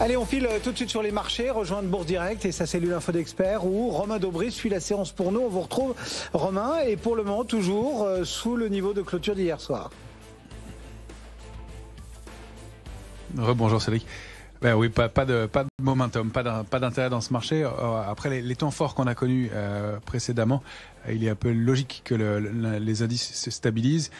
Allez, on file tout de suite sur les marchés, rejoindre Bourse Direct et sa cellule Info d'Experts où Romain Daubry suit la séance pour nous. On vous retrouve, Romain, et pour le moment, toujours sous le niveau de clôture d'hier soir. Rebonjour Cédric. Ben oui, pas de momentum, pas d'intérêt dans ce marché. Après les temps forts qu'on a connus précédemment, il est un peu logique que les indices se stabilisent.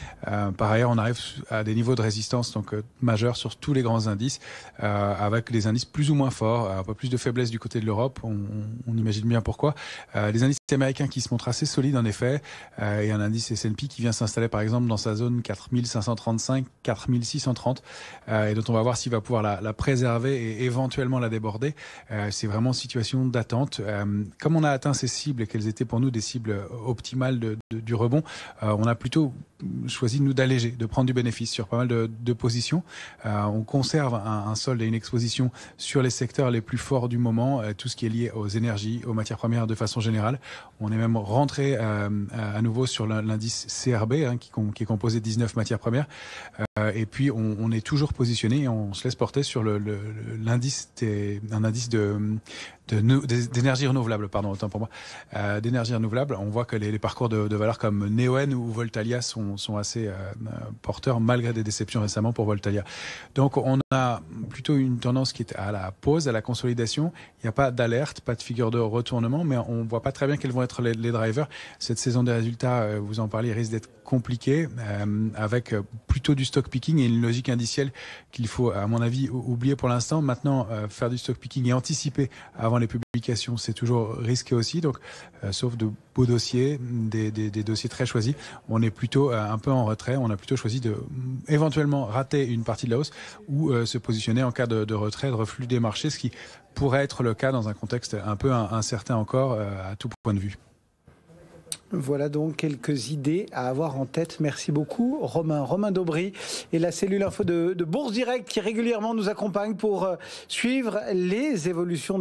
Par ailleurs, on arrive à des niveaux de résistance majeurs sur tous les grands indices, avec des indices plus ou moins forts, un peu plus de faiblesse du côté de l'Europe. On imagine bien pourquoi. Les indices américains qui se montrent assez solides en effet, et un indice S&P qui vient s'installer par exemple dans sa zone 4535, 4630, et dont on va voir s'il va pouvoir la préserver et éventuellement la déborder. C'est vraiment une situation d'attente. Comme on a atteint ces cibles et qu'elles étaient pour nous des cibles optimales du rebond, on a plutôt choisi nous d'alléger, de prendre du bénéfice sur pas mal de positions. On conserve un solde et une exposition sur les secteurs les plus forts du moment, tout ce qui est lié aux énergies, aux matières premières de façon générale. On est même rentré à nouveau sur l'indice CRB, qui est composé de 19 matières premières. Et puis on est toujours positionné et on se laisse porter sur l'indice d'énergie renouvelable, pardon, autant pour moi, d'énergie renouvelable. On voit que les parcours de valeurs comme Neoen ou Voltalia sont assez porteurs malgré des déceptions récemment pour Voltalia. Donc on a plutôt une tendance qui est à la pause, à la consolidation. Il n'y a pas d'alerte, pas de figure de retournement, mais on voit pas très bien quels vont être les drivers. Cette saison des résultats, vous en parlez, risque d'être compliquée, avec plutôt du stock picking et une logique indicielle qu'il faut, à mon avis, oublier pour l'instant. Maintenant, faire du stock picking et anticiper avant les publications, c'est toujours risqué aussi. Donc, sauf de beaux dossiers, des dossiers très choisis, on est plutôt un peu en retrait. On a plutôt choisi de éventuellement rater une partie de la hausse ou se positionner en cas de retrait, de reflux des marchés, ce qui pourrait être le cas dans un contexte un peu incertain encore à tout point de vue. Voilà donc quelques idées à avoir en tête. Merci beaucoup, Romain Daubry et la cellule Info de Bourse Direct qui régulièrement nous accompagne pour suivre les évolutions